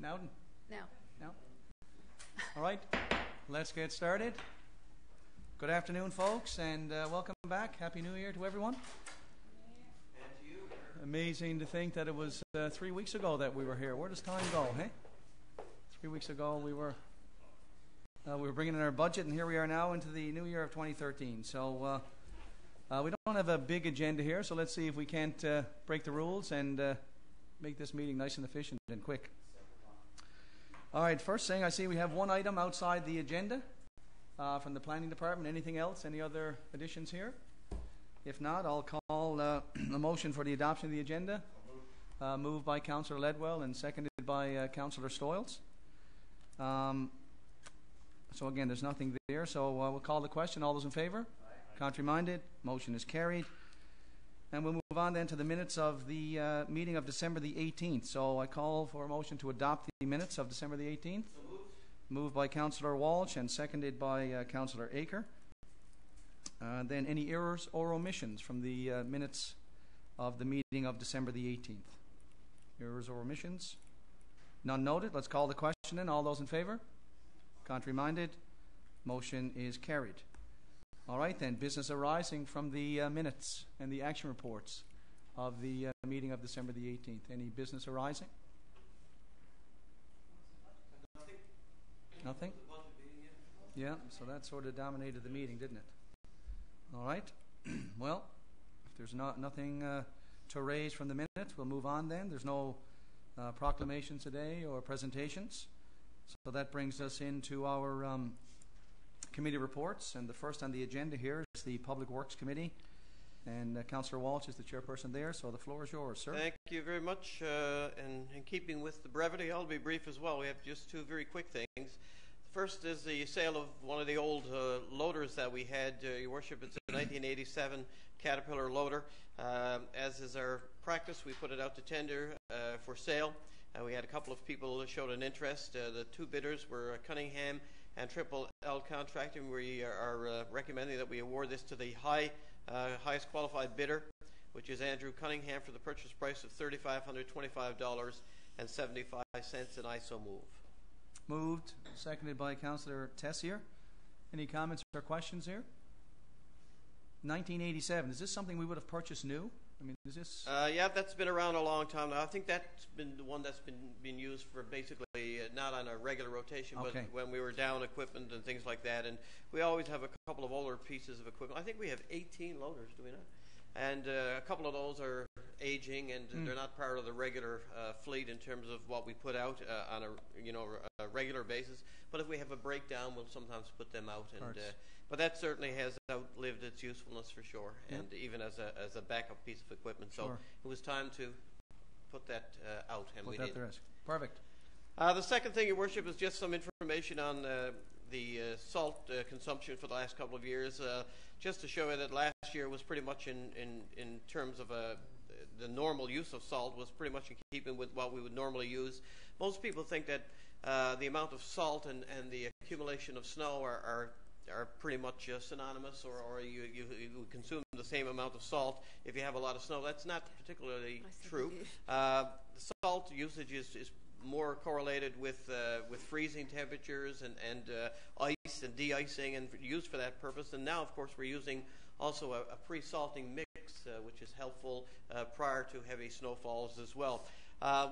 Nowden? No. No? All right, let's get started. Good afternoon, folks, and welcome back. Happy New Year to everyone. And to you. Amazing to think that it was 3 weeks ago that we were here. Where does time go, hey? 3 weeks ago we were bringing in our budget, and here we are now into the new year of 2013. So we don't have a big agenda here, so let's see if we can't break the rules and make this meeting nice and efficient and quick. All right, first thing, I see we have one item outside the agenda from the planning department. Anything else? Any other additions here? If not, I'll call a motion for the adoption of the agenda. Moved by Councillor Ledwell and seconded by Councillor Stoyles. So again, there's nothing there, so we'll call the question. All those in favour? Contrary-minded? Motion is carried. And we'll move on then to the minutes of the meeting of December the 18th. So I call for a motion to adopt the minutes of December the 18th. So Moved by Councillor Walsh and seconded by Councillor Aker. Then any errors or omissions from the minutes of the meeting of December the 18th? Errors or omissions? None noted. Let's call the question then. All those in favour? Contrary-minded? Motion is carried. All right then, business arising from the minutes and the action reports of the meeting of December the 18th. Any business arising? Nothing? Yeah, so that sort of dominated the meeting, didn't it? All right. Well, if there's nothing to raise from the minutes, we'll move on then. There's no proclamations today or presentations. So that brings us into our committee reports, and the first on the agenda here is the Public Works Committee, and Councillor Walsh is the chairperson there, so the floor is yours, sir. Thank you very much, and in keeping with the brevity, I'll be brief as well. We have just two very quick things. First is the sale of one of the old loaders that we had, Your Worship. It's a 1987 Caterpillar loader. As is our practice, we put it out to tender for sale. We had a couple of people that showed an interest. The two bidders were Cunningham and Triple L Contracting. We are recommending that we award this to the highest qualified bidder, which is Andrew Cunningham, for the purchase price of $3,525.75, and I so move. Moved, seconded by Councillor Tessier. Any comments or questions here? 1987, is this something we would have purchased new? I mean, is this... Yeah, that's been around a long time now. I think that's been the one that's been used for basically not on a regular rotation, but when we were down equipment and things like that. And we always have a couple of older pieces of equipment. I think we have 18 loaders, do we not? And a couple of those are aging, and they're not part of the regular fleet in terms of what we put out on a regular basis. But if we have a breakdown, we'll sometimes put them out. And but that certainly has outlived its usefulness for sure, and even as a backup piece of equipment. So it was time to put that out, and we did. Perfect. The second thing, Your Worship, is just some information on the salt consumption for the last couple of years, just to show you that last year was pretty much in terms of the normal use of salt was pretty much in keeping with what we would normally use. Most people think that the amount of salt and the accumulation of snow are pretty much synonymous, or you consume the same amount of salt if you have a lot of snow. That's not particularly true. The salt usage is more correlated with freezing temperatures and ice and de-icing, and used for that purpose. And now, of course, we're using also a pre-salting mix, which is helpful prior to heavy snowfalls as well.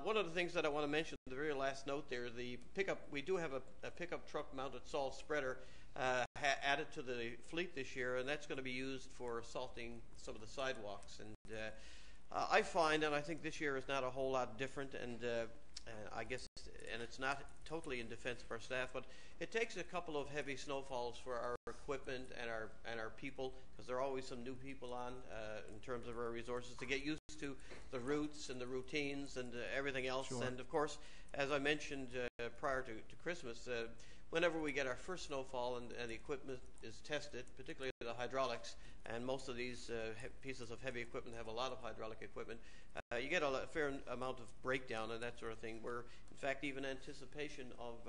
One of the things that I want to mention, the very last note there, the pickup. We do have a pickup truck-mounted salt spreader added to the fleet this year, and that's going to be used for salting some of the sidewalks. And I find, and I think this year is not a whole lot different, and I guess, and it's not totally in defense of our staff, but it takes a couple of heavy snowfalls for our equipment and our people, because there are always some new people on in terms of our resources, to get used to the routes and the routines and everything else. And of course, as I mentioned prior to Christmas, whenever we get our first snowfall and the equipment is tested, particularly the hydraulics, and most of these pieces of heavy equipment have a lot of hydraulic equipment, you get a fair amount of breakdown and that sort of thing, where in fact even anticipation of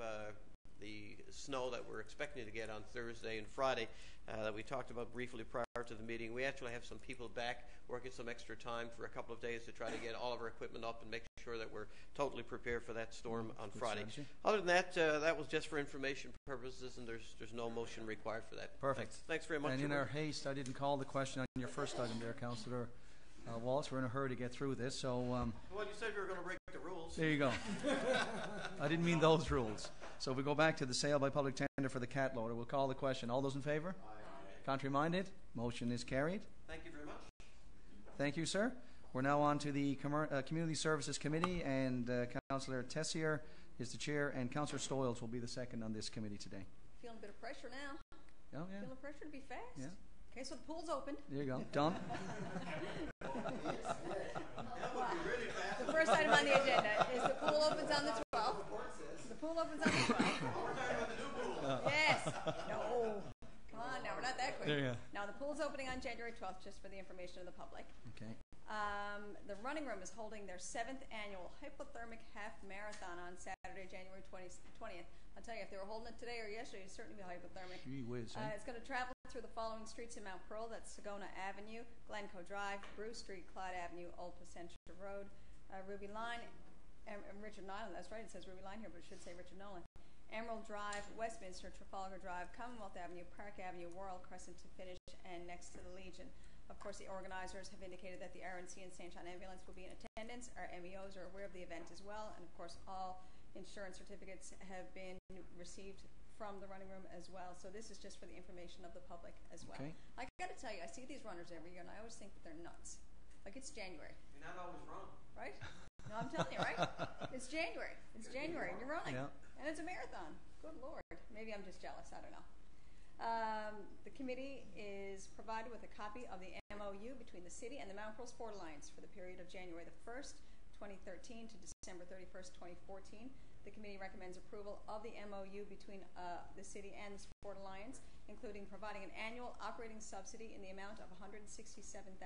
the snow that we're expecting to get on Thursday and Friday that we talked about briefly prior to the meeting. We actually have some people back working some extra time for a couple of days to try to get all of our equipment up and make sure that we're totally prepared for that storm on Friday. strategy. Other than that, that was just for information purposes, and there's no motion required for that. Perfect. Thanks very much. And in our haste, I didn't call the question on your first item there, Councillor Walsh. We're in a hurry to get through this, so... Well, you said you were going to break the rules. there you go. I didn't mean those rules. So we go back to the sale by public tender for the cat loader. We'll call the question. All those in favour? Aye. Contrary-minded? Motion is carried. Thank you very much. Thank you, sir. We're now on to the Community Services Committee, and Councillor Tessier is the chair, and Councillor Stoyles will be the second on this committee today. Feeling a bit of pressure now. Oh, yeah. Feeling pressure to be fast. Yeah. Okay, so the pool's open. There you go. Done. The first item on the agenda is the pool opens on the 12th. The pool opens on the 12th. Yes. No. Come on now, we're not that quick. There you go. Now the pool's opening on January 12th, just for the information of the public. Okay. The Running Room is holding their 7th annual hypothermic half marathon on Saturday, January 20th. I'll tell you, if they were holding it today or yesterday, it'd certainly be hypothermic. Gee whiz, eh? It's going to travel through the following streets in Mount Pearl. That's Sagona Avenue, Glencoe Drive, Bruce Street, Clyde Avenue, Old Placentia Road, Ruby Line, Richard Nolan. That's right, it says Ruby Line here, but it should say Richard Nolan. Emerald Drive, Westminster, Trafalgar Drive, Commonwealth Avenue, Park Avenue, Worrell Crescent to finish, and next to the Legion. Of course, the organizers have indicated that the RNC and St. John Ambulance will be in attendance. Our MEOs are aware of the event as well, and of course, all insurance certificates have been received from the Running Room as well. So this is just for the information of the public as well. Okay. I got to tell you, I see these runners every year, and I always think that they're nuts. Like, it's January, You're not always wrong. right? No, I'm telling you, right? It's January. It's January, and you're running. Yeah. And it's a marathon. Good Lord. Maybe I'm just jealous. I don't know. The committee is provided with a copy of the MOU between the city and the Mount Pearl Sport Alliance for the period of January the 1st, 2013 to December 31st, 2014. The committee recommends approval of the MOU between the city and the Sport Alliance, including providing an annual operating subsidy in the amount of $167,000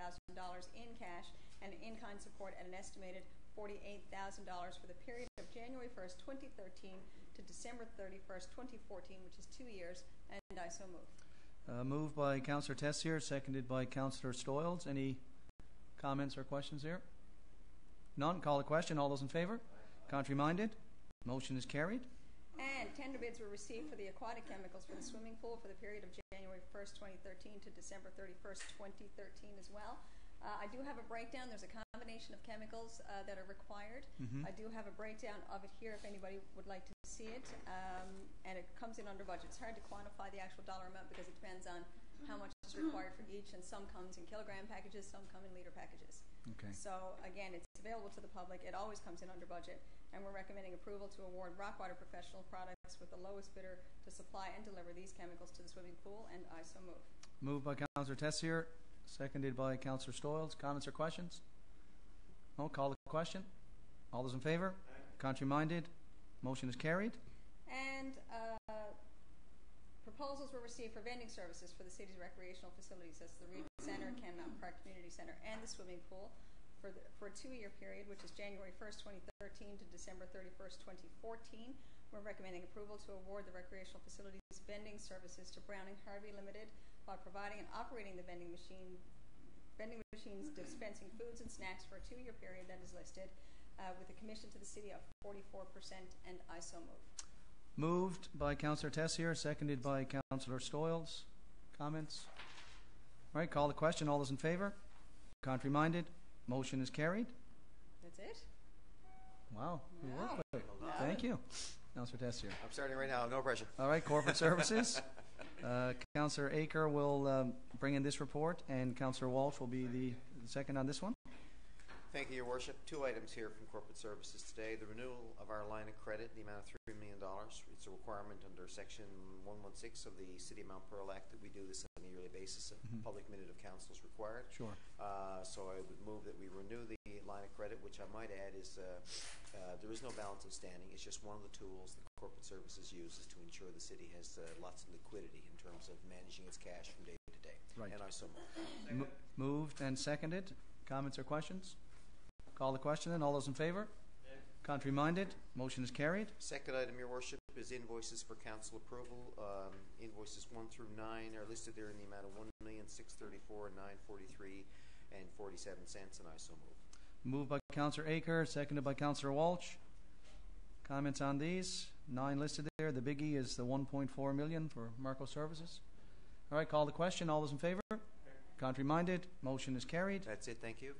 in cash and in-kind support at an estimated $48,000 for the period of January 1st, 2013 to December 31st, 2014, which is 2 years, and I so move. Moved by Councillor Tessier, seconded by Councillor Stoyles. Any comments or questions here? None. Call the question. All those in favour? Contrary-minded? Motion is carried. And tender bids were received for the aquatic chemicals for the swimming pool for the period of January 1st, 2013 to December 31st, 2013 as well. I do have a breakdown. There's a combination of chemicals that are required. I do have a breakdown of it here if anybody would like to see it. And it comes in under budget. It's hard to quantify the actual dollar amount because it depends on how much is required for each, and some comes in kilogram packages, some come in liter packages. Okay. So again, it's available to the public. It always comes in under budget, and we're recommending approval to award Rockwater Professional Products with the lowest bidder to supply and deliver these chemicals to the swimming pool, and I so move. Moved by Councillor Tessier, seconded by Councillor Stoyles. Comments or questions? No. Call the question. All those in favour? Contrary-minded? Motion is carried. And proposals were received for vending services for the city's recreational facilities. That's the Reed Center, Ken Mountain Park Community Center, and the swimming pool for a 2-year period, which is January 1st, 2013 to December 31st, 2014. We're recommending approval to award the recreational facilities vending services to Browning Harvey Limited by providing and operating the vending machines dispensing foods and snacks for a 2-year period that is listed, with a commission to the city of 44%, and I so move. Moved by Councillor Tessier, seconded by Councillor Stoyles. Comments? All right, call the question. All those in favour? Contrary-minded? Motion is carried. That's it? Wow. Good work, Wow. buddy. Thank you, Councillor Tessier. I'm starting right now, no pressure. All right, corporate services. Councillor Aker will bring in this report, and Councillor Walsh will be the second on this one. Thank you, Your Worship. 2 items here from Corporate Services today. The renewal of our line of credit, the amount of $3 million. It's a requirement under Section 116 of the City of Mount Pearl Act that we do this on a yearly basis. A public minute of council is required. Sure. So I would move that we renew the line of credit, which I might add is there is no balance of standing. It's just one of the tools that Corporate Services uses to ensure the city has lots of liquidity in terms of managing its cash from day to day. Right. And I so move. Moved and seconded. Comments or questions? Call the question then. All those in favour? Contrary-minded? Motion is carried. Second item, Your Worship, is invoices for council approval. Invoices 1 through 9 are listed there in the amount of $1,634,943.47, and I so move. Moved by Councillor Aker, seconded by Councillor Walsh. Comments on these? 9 listed there. The biggie is the $1.4 million for Marco Services. All right, call the question. All those in favour? Contrary-minded? Motion is carried. That's it. Thank you.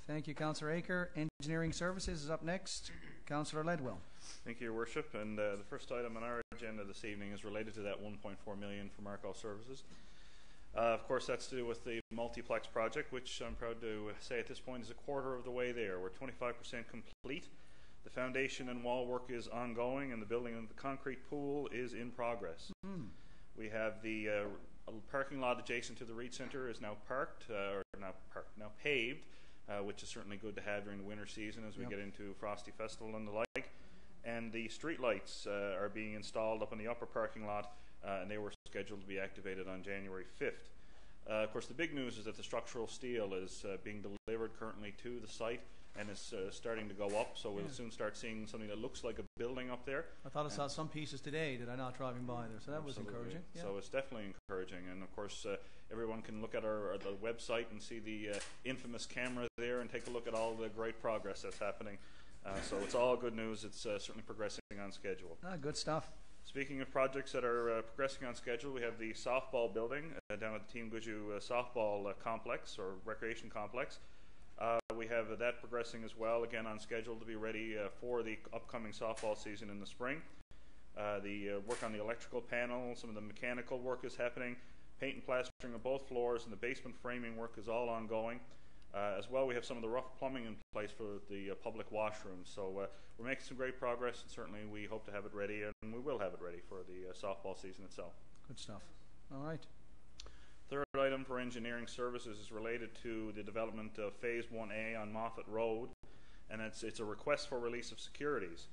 Thank you, Councillor Aker. Engineering Services is up next. Councillor Ledwell. Thank you, Your Worship. And the first item on our agenda this evening is related to that $1.4 million for Marco Services. Of course, that's to do with the multiplex project, which I'm proud to say at this point is a quarter of the way there. We're 25% complete. The foundation and wall work is ongoing, and the building of the concrete pool is in progress. We have the parking lot adjacent to the Reed Centre is now now paved, which is certainly good to have during the winter season as we get into Frosty Festival and the like. And the street lights are being installed up in the upper parking lot, and they were scheduled to be activated on January 5th. Of course, the big news is that the structural steel is being delivered currently to the site and is starting to go up, so we'll soon start seeing something that looks like a building up there. I thought I saw some pieces today that I not driving by there, so that was encouraging. Yeah. So it's definitely encouraging, and of course everyone can look at our the website and see the infamous camera there and take a look at all the great progress that's happening. So it's all good news. It's certainly progressing on schedule. Good stuff. Speaking of projects that are progressing on schedule, we have the softball building down at the Team Guju softball complex or recreation complex. We have that progressing as well, again on schedule to be ready for the upcoming softball season in the spring. The work on the electrical panel, some of the mechanical work is happening. Paint and plastering of both floors and the basement framing work is all ongoing. As well, we have some of the rough plumbing in place for the public washrooms. So we're making some great progress, and certainly we hope to have it ready, and we will have it ready for the softball season itself. Good stuff. All right. Third item for engineering services is related to the development of Phase 1A on Moffat Road, and it's a request for release of securities.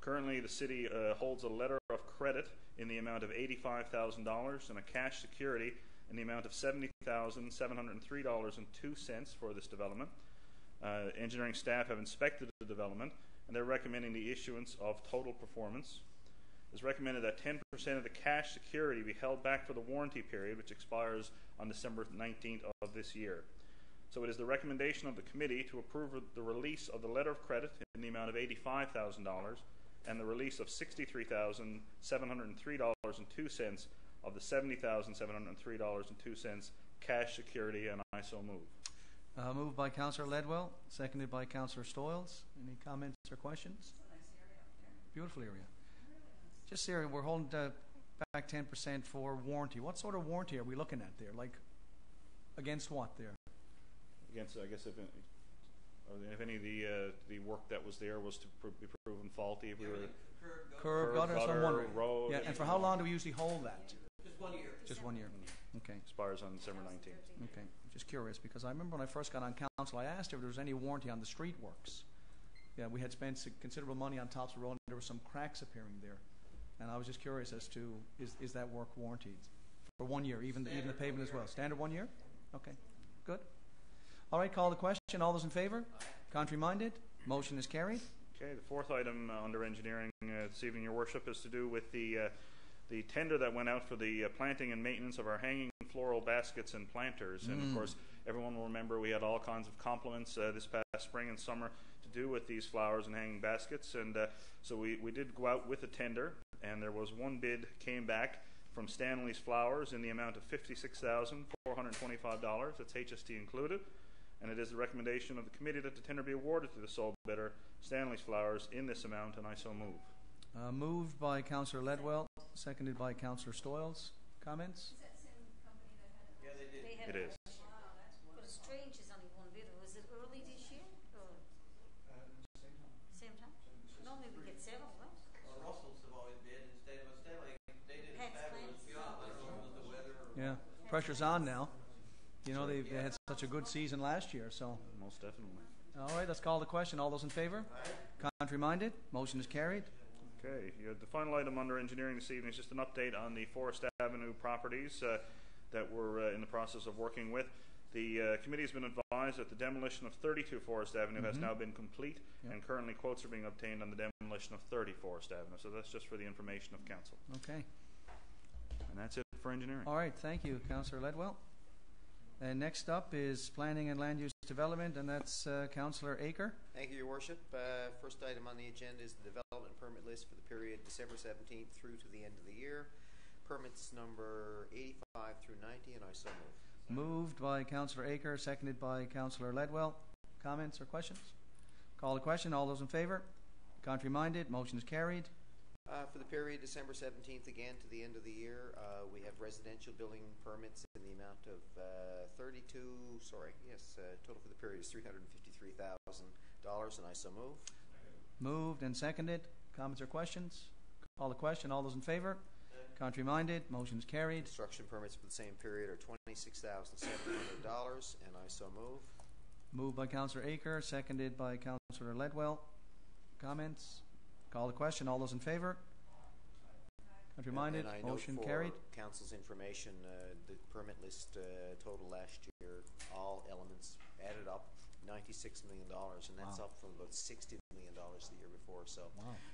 Currently, the city holds a letter of credit in the amount of $85,000 and a cash security in the amount of $70,703.02 for this development. Engineering staff have inspected the development, and they're recommending the issuance of total performance. It's recommended that 10% of the cash security be held back for the warranty period, which expires on December 19th of this year. So it is the recommendation of the committee to approve the release of the letter of credit in the amount of $85,000 and the release of $63,703.02 of the $70,703.02 cash security, and I so move. Moved by Councillor Ledwell, seconded by Councillor Stoyles. Any comments or questions? Beautiful area. Just here, we're holding back 10% for warranty. What sort of warranty are we looking at there? Like, against what there? Against, I guess, if any of the work that was there was to be proven faulty, if we were curb, gutter, road. Yeah, and for how long do we usually hold that? Just 1 year. Just 1 year. Okay. Expires on December 19th. Okay. Just curious, because I remember when I first got on council, I asked if there was any warranty on the street works. Yeah, we had spent considerable money on tops of the road, and there were some cracks appearing there. And I was just curious as to, is that work warranted for 1 year, even the pavement as well? Standard 1 year? Okay, good. All right, call the question. All those in favour? Contrary-minded? Motion is carried. Okay, the fourth item under engineering this evening, Your Worship, is to do with the tender that went out for the planting and maintenance of our hanging floral baskets and planters. And of course, everyone will remember we had all kinds of compliments this past spring and summer to do with these flowers and hanging baskets. And so we did go out with a tender, and there was one bid came back from Stanley's Flowers in the amount of $56,425. That's HST included. And it is the recommendation of the committee that the tender be awarded to the sole bidder, Stanley's Flowers, in this amount, and I so move. Moved by Councillor Ledwell, seconded by Councillor Stoyles. Comments? Is that the same company that had it? Yeah, they did. It is. Wow, that's but it's strange it's only one bidder. Was it early this year? Or same time? Normally we get several, right? Well, Russells have always bid instead of Stanley. They did Pat's fabulous plants. job. I don't know if it was the weather or Yeah, pressure's on now. You know, they had such a good season last year, so. Most definitely. All right, let's call the question. All those in favour? Contrary-minded? Motion is carried. Okay, the final item under engineering this evening is just an update on the Forest Avenue properties that we're in the process of working with. The committee has been advised that the demolition of 32 Forest Avenue has now been complete, and currently quotes are being obtained on the demolition of 30 Forest Avenue. So that's just for the information of council. Okay. And that's it for engineering. All right, thank you, Councillor Ledwell. And next up is Planning and Land Use Development, and that's Councillor Aker. Thank you, Your Worship. First item on the agenda is the development permit list for the period December 17th through to the end of the year. Permits number 85 through 90, and I so move. Moved by Councillor Aker, seconded by Councillor Ledwell. Comments or questions? Call the question. All those in favour? Contrary-minded. Motion is carried. For the period December 17th again to the end of the year, we have residential building permits in the amount of total for the period is $353,000, and I so move. Moved and seconded. Comments or questions? Call the question. All those in favour? Contrary-minded. Motion is carried. Construction permits for the same period are $26,700, and I so move. Moved by Councillor Aker, seconded by Councillor Ledwell. Comments? Call the question. All those in favour? Contrary-minded. And I Motion note for carried. Council's information, the permit list total last year, all elements added up, $96 million, and that's up from about $60 million the year before. So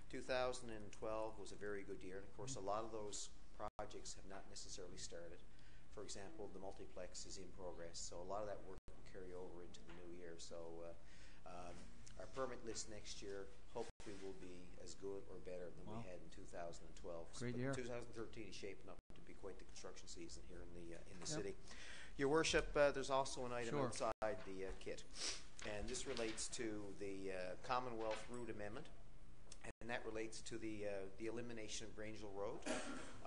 2012 was a very good year, and of course a lot of those projects have not necessarily started. For example, the multiplex is in progress, so a lot of that work will carry over into the new year. So our permit list next year hopefully will be as good or better than we had in 2012. Great year. 2013 is shaping up to be quite the construction season here in the city. Your Worship, there's also an item outside the kit, and this relates to the Commonwealth Route Amendment, and that relates to the elimination of Grangeville Road.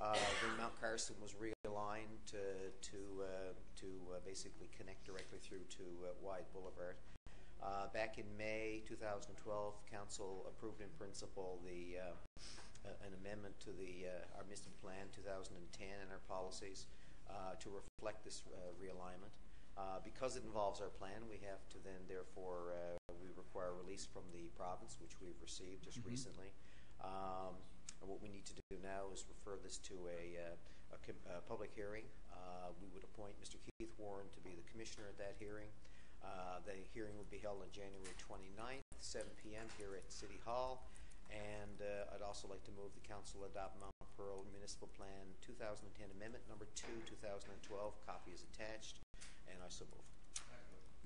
When Mount Carson was realigned to basically connect directly through to Wide Boulevard. Back in May 2012, Council approved in principle an amendment to our Municipal Plan 2010 and our policies to reflect this realignment. Because it involves our plan, we have to then therefore we require release from the province, which we've received just recently. And what we need to do now is refer this to a public hearing. We would appoint Mr. Keith Warren to be the commissioner at that hearing. The hearing will be held on January 29th, 7 p.m. here at City Hall. And I'd also like to move the Council adopt Mount Pearl Municipal Plan 2010 Amendment Number 2, 2012. Copy is attached, and I so move.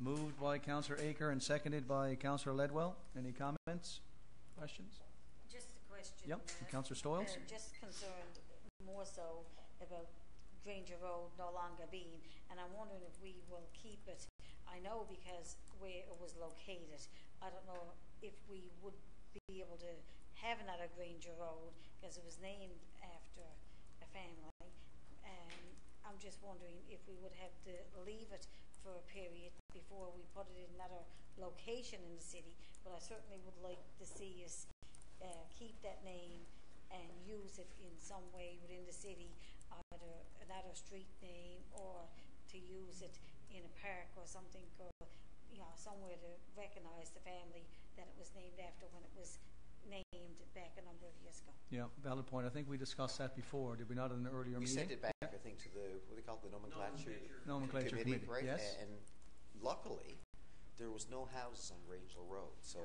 Moved by Councillor Aker and seconded by Councillor Ledwell. Any comments? Questions? Just a question. Yep. Councillor Stoyles. Just concerned more so about Granger Road no longer being, and I'm wondering if we will keep it. I know because where it was located. I don't know if we would be able to have another Granger Road because it was named after a family, and I'm just wondering if we would have to leave it for a period before we put it in another location in the city. But I certainly would like to see us keep that name and use it in some way within the city, either another street name or to use it in a park or something, or somewhere to recognise the family that it was named after when it was named back a number of years ago. Yeah, valid point. I think we discussed that before, did we not, in an earlier meeting? We sent it back, I think, to what they call the Nomenclature Committee. right? Yes. And luckily, there was no houses on Grangeville Road, so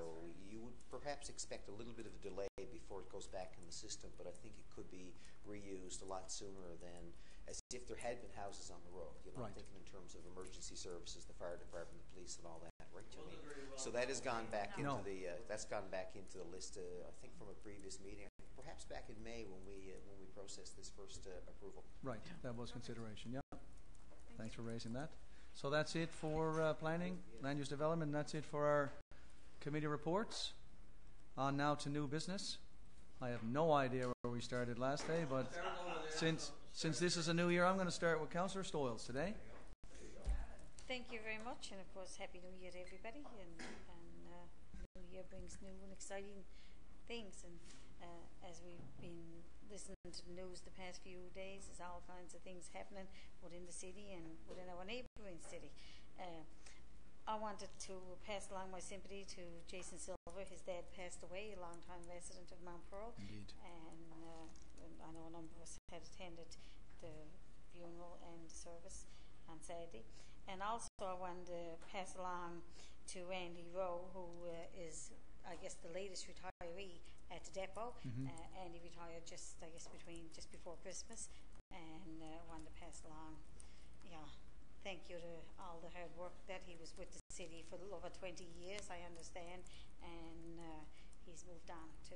you would perhaps expect a little bit of a delay before it goes back in the system, but I think it could be reused a lot sooner than as if there had been houses on the road. I'm thinking in terms of emergency services, the fire department, the police, and all that, right? So that has gone back into the list. I think from a previous meeting, perhaps back in May when we processed this first approval. Right, that was consideration. Yeah. Thanks for raising that. So that's it for planning, land use development. And that's it for our committee reports. On now to new business. I have no idea where we started last day, but since this is a new year, I'm going to start with Councillor Stoyles today. Thank you very much, and of course, Happy New Year to everybody. And New Year brings new and exciting things. And as we've been listening to the news the past few days, there's all kinds of things happening within the city and within our neighbouring city. I wanted to pass along my sympathy to Jason Silver. His dad passed away, a long-time resident of Mount Pearl. Indeed. And I know a number of us had attended the funeral and service on Saturday. And also I wanted to pass along to Andy Rowe, who is, I guess, the latest retiree at the depot. Andy retired just before Christmas, and wanted to pass along, thank you to all the hard work that he was with the city for over 20 years, I understand, and he's moved on to,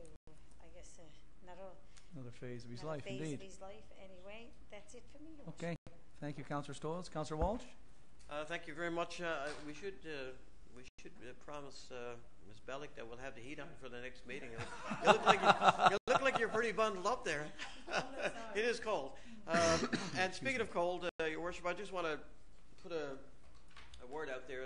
I guess, Another phase of his life, phase indeed. of his life. Anyway, that's it for me. Your Okay. Thank you, Councillor Stoyles. Councillor Walsh? Thank you very much. We should promise Ms. Bellick that we'll have the heat on for the next meeting. You look like you're pretty bundled up there. It is cold. And speaking of cold, Your Worship, I just want to put a word out there.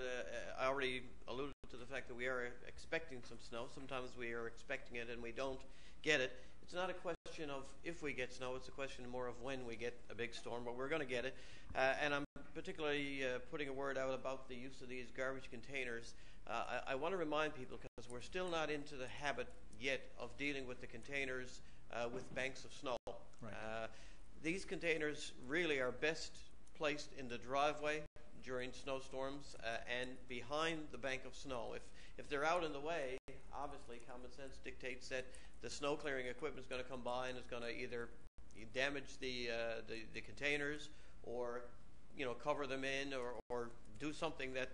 I already alluded to the fact that we are expecting some snow. Sometimes we are expecting it and we don't get it. It's not a question of if we get snow, it's a question more of when we get a big storm, but we're going to get it. And I'm particularly putting a word out about the use of these garbage containers. I want to remind people, because we're still not into the habit yet of dealing with the containers with banks of snow. Right. These containers really are best placed in the driveway during snowstorms and behind the bank of snow. If they're out in the way, obviously common sense dictates that the snow clearing equipment is going to come by and is going to either damage the containers, or cover them in, or do something that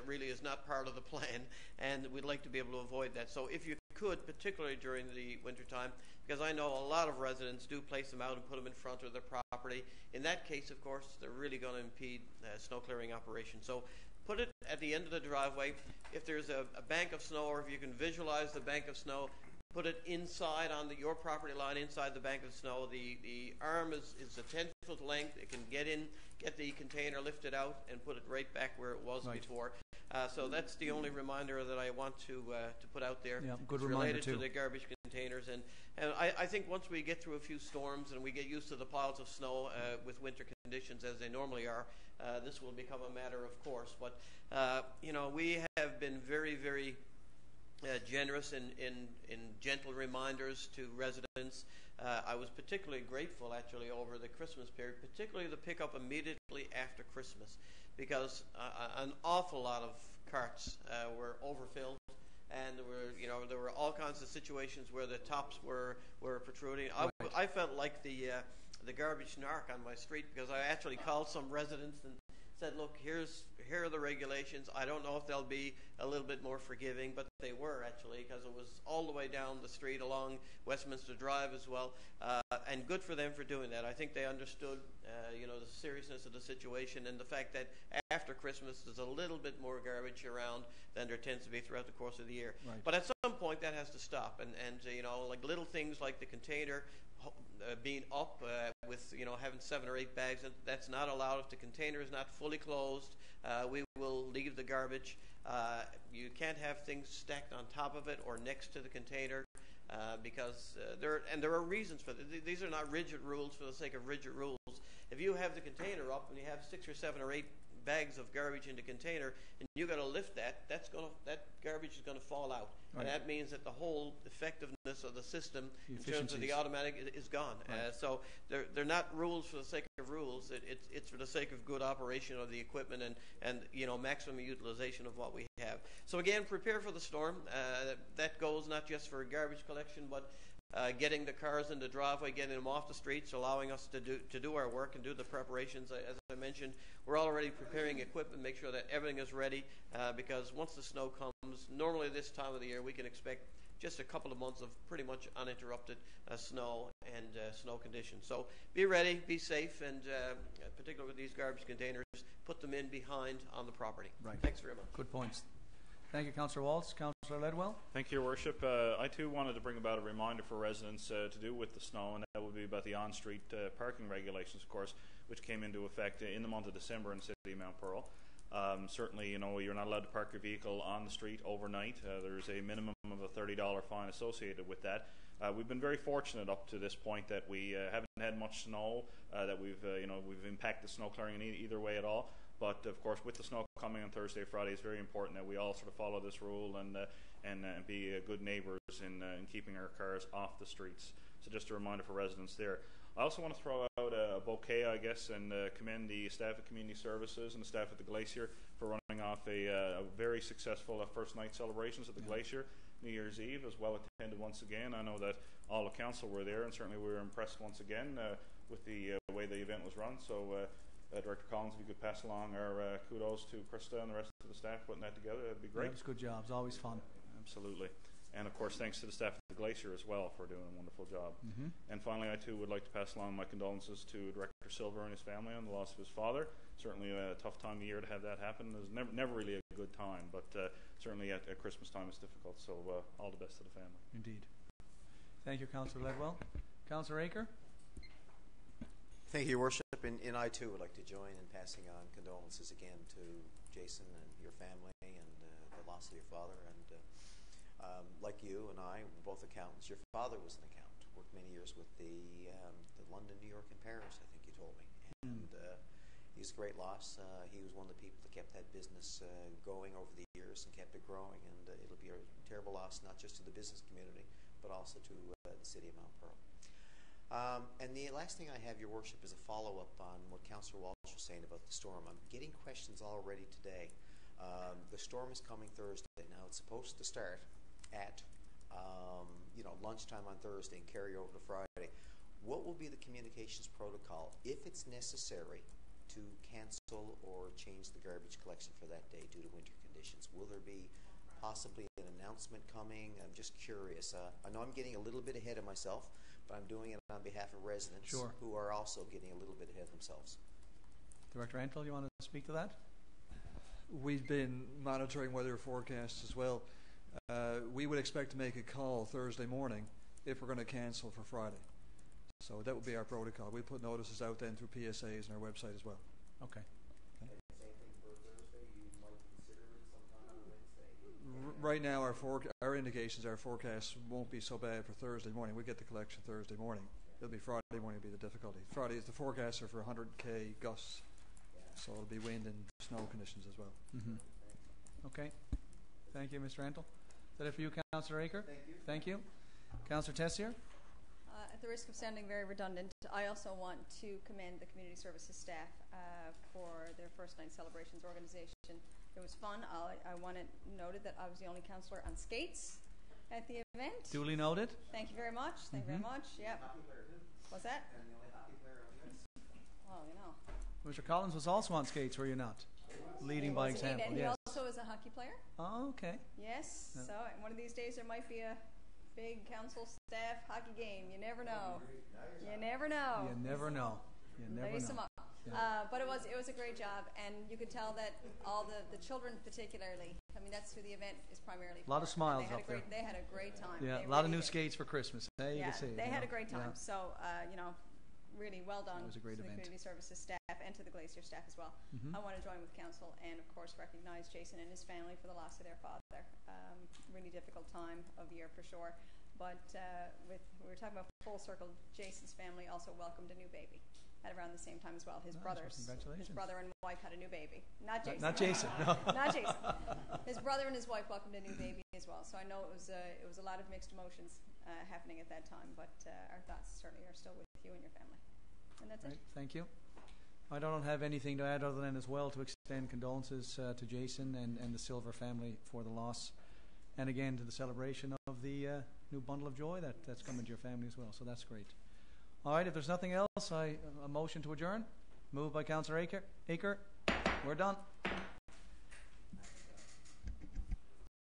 really is not part of the plan, and we'd like to be able to avoid that. So if you could, particularly during the wintertime, because I know a lot of residents do place them out and put them in front of their property. In that case, of course, they're really going to impede snow clearing operations. So put it at the end of the driveway. If there's a bank of snow, or if you can visualize the bank of snow, put it inside on your property line, inside the bank of snow. The arm is a 10-foot length. It can get the container lifted out and put it right back where it was before. So that's the only reminder that I want to put out there. Yeah, good it's reminder related too. to the garbage containers, and I think once we get through a few storms and we get used to the piles of snow with winter conditions as they normally are, this will become a matter of course. But we have been very, very generous in gentle reminders to residents. I was particularly grateful, actually, over the Christmas period, particularly the pickup immediately after Christmas, because an awful lot of carts were overfilled, and there were all kinds of situations where the tops were protruding. Right. I felt like the garbage narc on my street, because I actually called some residents and said, look, here are the regulations. I don't know if they'll be a little bit more forgiving, but they were, actually, because it was all the way down the street along Westminster Drive as well, and good for them for doing that. I think they understood the seriousness of the situation, and the fact that after Christmas there's a little bit more garbage around than there tends to be throughout the course of the year. Right. But at some point that has to stop, and like little things like the container being up with having 7 or 8 bags, and that's not allowed. If the container is not fully closed, we will leave the garbage. You can't have things stacked on top of it or next to the container, because there are reasons for that. These are not rigid rules for the sake of rigid rules. If you have the container up and you have 6 or 7 or 8 bags of garbage in the container, and you got to lift that garbage is going to fall out, right. And that means that the whole effectiveness of the system in terms of Efficiencies. the automatic is gone. Right. So they're not rules for the sake of rules. It's for the sake of good operation of the equipment and maximum utilization of what we have. So again, prepare for the storm. That goes not just for garbage collection, but getting the cars in the driveway, getting them off the streets, allowing us to do our work and do the preparations. As I mentioned, we're already preparing equipment, make sure that everything is ready, because once the snow comes, normally this time of the year, we can expect just a couple of months of pretty much uninterrupted snow and snow conditions. So be ready, be safe, and particularly with these garbage containers, put them in behind on the property. Right. Thanks very much. Good points. Thank you, Councillor Walsh. Councillor Ledwell? Thank you, Your Worship. I too wanted to bring about a reminder for residents to do with the snow, and that would be about the on-street parking regulations, of course, which came into effect in the month of December in the city of Mount Pearl. Certainly, you're not allowed to park your vehicle on the street overnight. There's a minimum of a $30 fine associated with that. We've been very fortunate up to this point that we haven't had much snow, that we've impacted snow clearing in either way at all. But of course, with the snow coming on Thursday, Friday, it's very important that we all sort of follow this rule and be good neighbours in keeping our cars off the streets. So just a reminder for residents there. I also want to throw out a bouquet, I guess, and commend the staff at Community Services and the staff at the Glacier for running off a very successful first night celebrations at the Glacier New Year's Eve, as well attended once again. I know that all the council were there, and certainly we were impressed once again with the way the event was run. So Director Collins, if you could pass along our kudos to Krista and the rest of the staff putting that together, that'd be great. Yeah, it was good job. It's always fun. Absolutely. And of course, thanks to the staff at the Glacier as well for doing a wonderful job. Mm-hmm. And finally, I too would like to pass along my condolences to Director Silver and his family on the loss of his father. Certainly a tough time of year to have that happen. It was never really a good time, but certainly at Christmas time it's difficult. So all the best to the family. Indeed. Thank you, Councillor Ledwell. Councillor Aker? Thank you, Your Worship. And I too would like to join in passing on condolences again to Jason and your family and the loss of your father. And like you and I, we're both accountants. Your father was an accountant, worked many years with the London, New York, and Paris, I think you told me. And he's a great loss. He was one of the people that kept that business going over the years and kept it growing. And it'll be a terrible loss, not just to the business community, but also to the city of Mount Pearl. And the last thing I have, Your Worship, is a follow-up on what Councillor Walsh was saying about the storm. I'm getting questions already today. The storm is coming Thursday. Now, it's supposed to start at lunchtime on Thursday and carry over to Friday. What will be the communications protocol if it's necessary to cancel or change the garbage collection for that day due to winter conditions? Will there be possibly an announcement coming? I'm just curious. I know I'm getting a little bit ahead of myself, but I'm doing it on behalf of residents who are also getting a little bit ahead of themselves. Director Antle, you want to speak to that? We've been monitoring weather forecasts as well. We would expect to make a call Thursday morning if we're going to cancel for Friday. So that would be our protocol. We put notices out then through PSAs and our website as well. Okay. Same thing for Thursday. You might consider it sometime on Wednesday. Right now, our indications, our forecasts won't be so bad for Thursday morning. We get the collection Thursday morning. It'll be Friday morning will be the difficulty. Friday is the forecasts are for 100k gusts, so it'll be wind and snow conditions as well. Mm-hmm. Okay. Thank you, Mr. Antle. Is that it for you, Councillor Aker? Thank you. Thank you. Councillor Tessier? At the risk of sounding very redundant, I also want to commend the community services staff for their first night celebrations organization. It was fun. I want it noted that I was the only councillor on skates at the event. Duly noted. Thank you very much. Thank you very much. Yep. Hockey player too. What's that? And the only hockey player on the list. Well, you know. Mr. Collins was also on skates, were you not? Leading by example, And he yes. also is a hockey player. Oh, okay. Yes. Yeah. So one of these days there might be a big council staff hockey game. You never know. You never know. You never know. You never Lace know. them up. Yeah. But it was a great job, and you could tell that all the children particularly. I mean, that's who the event is primarily for. A lot of smiles They had up there. They had a great time. Yeah, They a lot of really new did. skates for Christmas. Hey, you Yeah, can see it. they you had know. a great time. Yeah. So, really well done It was a great to the event. community services staff and to the Glacier staff as well. Mhm. I want to join with council and, of course, recognize Jason and his family for the loss of their father. Really difficult time of year for sure. But we were talking about full circle. Jason's family also welcomed a new baby at around the same time as well. His Nice, brothers, well, congratulations. his brother and wife had a new baby. Not Jason. Not Jason. No. Not Jason. His brother and his wife welcomed a new baby as well. So I know it was a lot of mixed emotions happening at that time. But our thoughts certainly are still with you and your family. And that's Right, it. thank you. I don't have anything to add other than as well to extend condolences to Jason and the Silver family for the loss, and again to the celebration of the new bundle of joy that's coming to your family as well. So that's great. All right, if there's nothing else, a motion to adjourn. Moved by Councillor Aker. We're done.